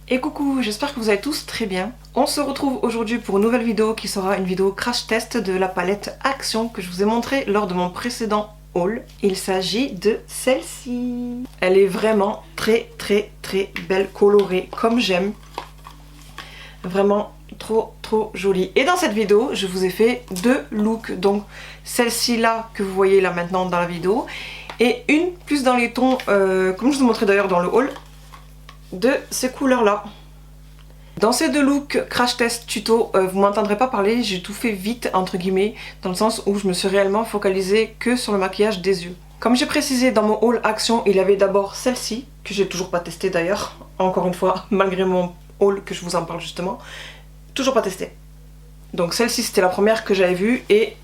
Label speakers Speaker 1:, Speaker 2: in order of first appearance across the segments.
Speaker 1: Et coucou, j'espère que vous allez tous très bien. On se retrouve aujourd'hui pour une nouvelle vidéo qui sera une vidéo crash test de la palette Action que je vous ai montré lors de mon précédent haul. Il s'agit de celle-ci. Elle est vraiment très belle, colorée comme j'aime. Vraiment trop jolie. Et dans cette vidéo, je vous ai fait deux looks. Donc celle-ci là que vous voyez là maintenant dans la vidéo et une plus dans les tons, comme je vous ai montré d'ailleurs dans le haul, de ces couleurs là. Dans ces deux looks crash test tuto, vous m'entendrez pas parler, j'ai tout fait vite entre guillemets, dans le sens où je me suis réellement focalisée que sur le maquillage des yeux. Comme j'ai précisé dans mon haul Action, il y avait d'abord celle-ci, que j'ai toujours pas testée d'ailleurs, encore une fois, malgré mon haul que je vous en parle justement, toujours pas testée. Donc celle-ci c'était la première que j'avais vue et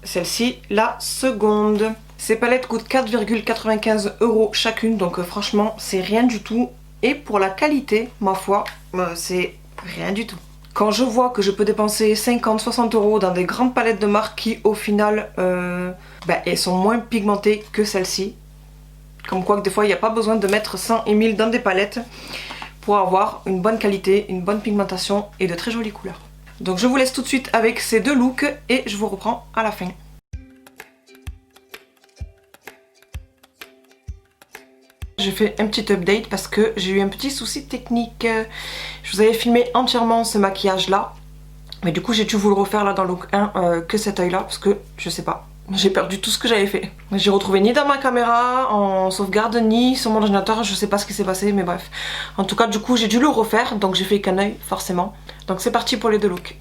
Speaker 1: celle-ci la seconde. Ces palettes coûtent 4,95 € chacune, donc franchement c'est rien du tout. Et pour la qualité, ma foi, c'est rien du tout. Quand je vois que je peux dépenser 50-60 € dans des grandes palettes de marque qui au final elles sont moins pigmentées que celle-ci. Comme quoi que des fois il n'y a pas besoin de mettre 100 et 1000 dans des palettes pour avoir une bonne qualité, une bonne pigmentation et de très jolies couleurs. Donc je vous laisse tout de suite avec ces deux looks et je vous reprends à la fin. J'ai fait un petit update parce que j'ai eu un petit souci technique. Je vous avais filmé entièrement ce maquillage là. Mais du coup j'ai dû vous le refaire là dans le look 1 que cet œil là. Parce que je sais pas, j'ai perdu tout ce que j'avais fait. J'ai retrouvé ni dans ma caméra en sauvegarde ni sur mon ordinateur. Je sais pas ce qui s'est passé mais bref. En tout cas du coup j'ai dû le refaire. Donc j'ai fait qu'un œil forcément. Donc c'est parti pour les deux looks.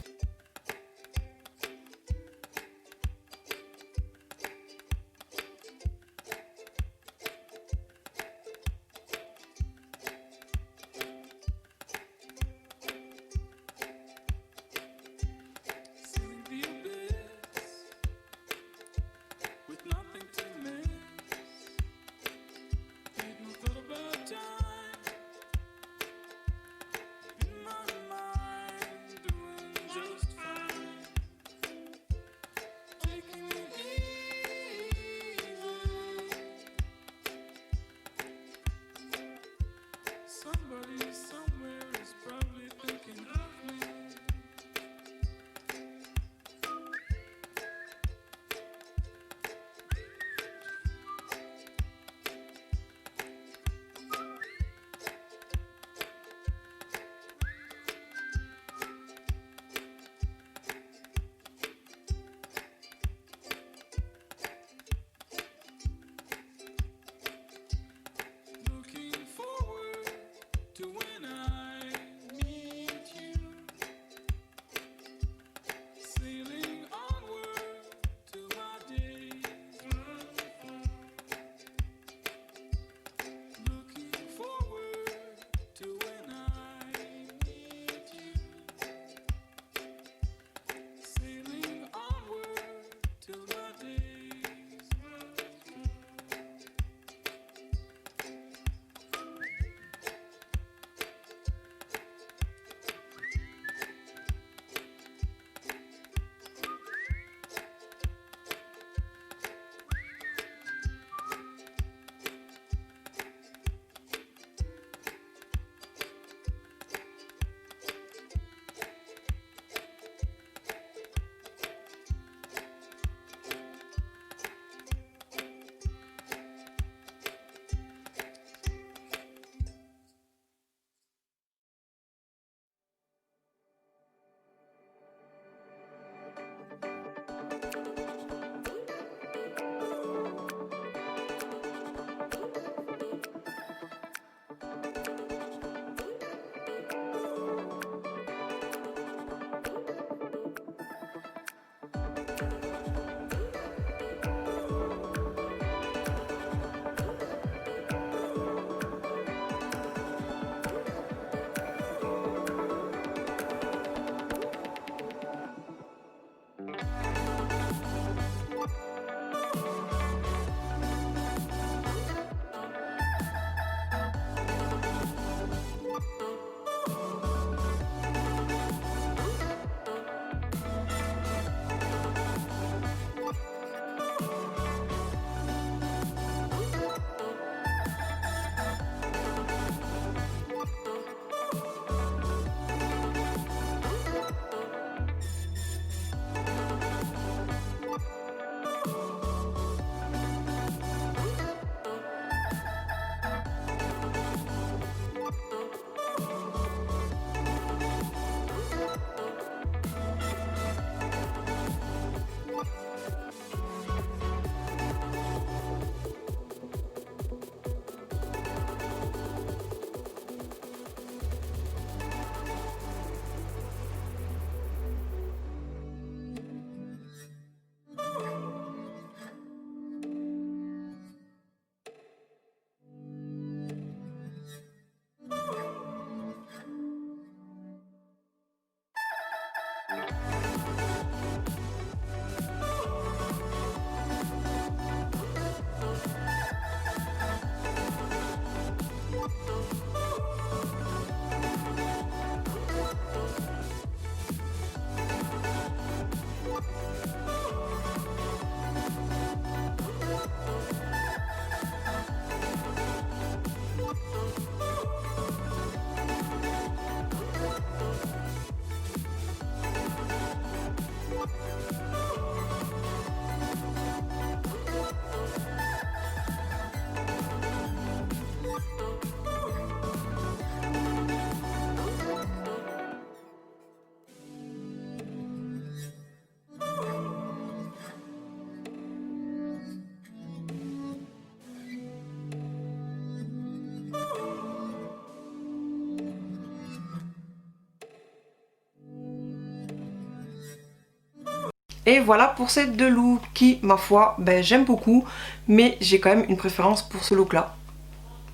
Speaker 1: Et voilà pour ces deux looks qui, ma foi, ben, j'aime beaucoup, mais j'ai quand même une préférence pour ce look là.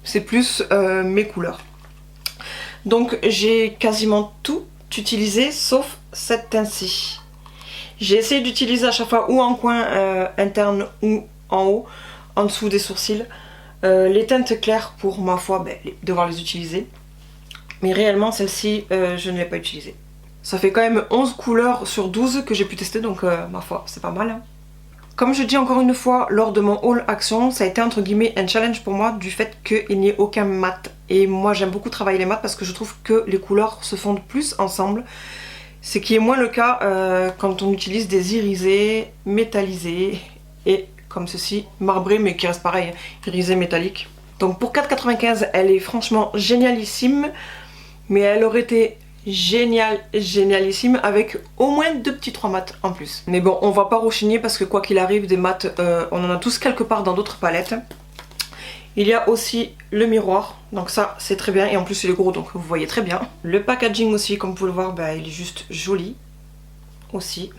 Speaker 1: C'est plus mes couleurs. Donc j'ai quasiment tout utilisé sauf cette teinte-ci. J'ai essayé d'utiliser à chaque fois ou en coin interne ou en haut, en dessous des sourcils, les teintes claires pour, ma foi, ben, devoir les utiliser. Mais réellement celle-ci, je ne l'ai pas utilisée. Ça fait quand même 11 couleurs sur 12 que j'ai pu tester, donc ma foi, c'est pas mal. Hein. Comme je dis encore une fois, lors de mon haul action, ça a été entre guillemets un challenge pour moi du fait qu'il n'y ait aucun mat. Et moi j'aime beaucoup travailler les mats parce que je trouve que les couleurs se fondent plus ensemble. Ce qui est moins le cas quand on utilise des irisés métallisés et comme ceci, marbrés mais qui reste pareil, irisés métalliques. Donc pour 4,95 elle est franchement génialissime, mais elle aurait été génialissime avec au moins 2 petits 3 mats en plus. Mais bon, on va pas rechigner parce que quoi qu'il arrive, des mats, on en a tous quelque part dans d'autres palettes. Il y a aussi le miroir, donc ça c'est très bien et en plus il est gros donc vous voyez très bien. Le packaging aussi, comme vous pouvez le voir, bah, il est juste joli aussi.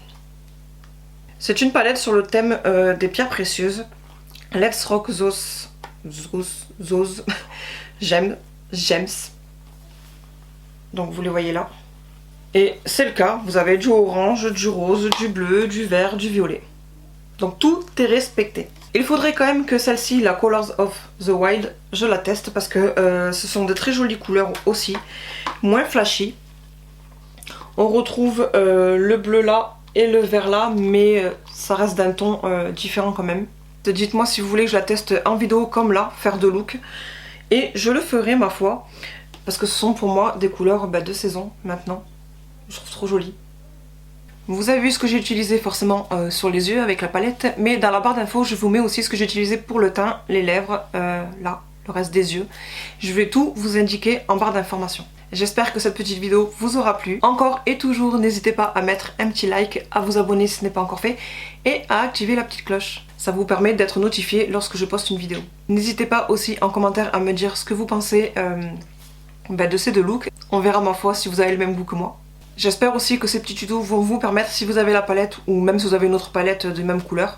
Speaker 1: C'est une palette sur le thème des pierres précieuses. Let's Rock Those Gems. Donc vous les voyez là. Et c'est le cas, vous avez du orange, du rose, du bleu, du vert, du violet. Donc tout est respecté. Il faudrait quand même que celle-ci, la Colors of the Wild, je la teste parce que ce sont de très jolies couleurs aussi. Moins flashy. On retrouve le bleu là et le vert là, mais ça reste d'un ton différent quand même. Dites-moi si vous voulez que je la teste en vidéo comme là, faire de look. Et je le ferai ma foi. Parce que ce sont pour moi des couleurs de saison maintenant. Je trouve trop joli. Vous avez vu ce que j'ai utilisé forcément sur les yeux avec la palette. Mais dans la barre d'infos je vous mets aussi ce que j'ai utilisé pour le teint, les lèvres, là, le reste des yeux. Je vais tout vous indiquer en barre d'informations. J'espère que cette petite vidéo vous aura plu. Encore et toujours, n'hésitez pas à mettre un petit like, à vous abonner si ce n'est pas encore fait et à activer la petite cloche. Ça vous permet d'être notifié lorsque je poste une vidéo. N'hésitez pas aussi en commentaire à me dire ce que vous pensez de ces deux looks. On verra ma foi si vous avez le même goût que moi. J'espère aussi que ces petits tutos vont vous permettre, si vous avez la palette ou même si vous avez une autre palette de même couleur,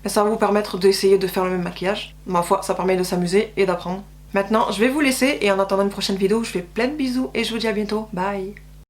Speaker 1: ça va vous permettre d'essayer de faire le même maquillage. Ma foi, ça permet de s'amuser et d'apprendre. Maintenant, je vais vous laisser et en attendant une prochaine vidéo, je fais plein de bisous et je vous dis à bientôt. Bye!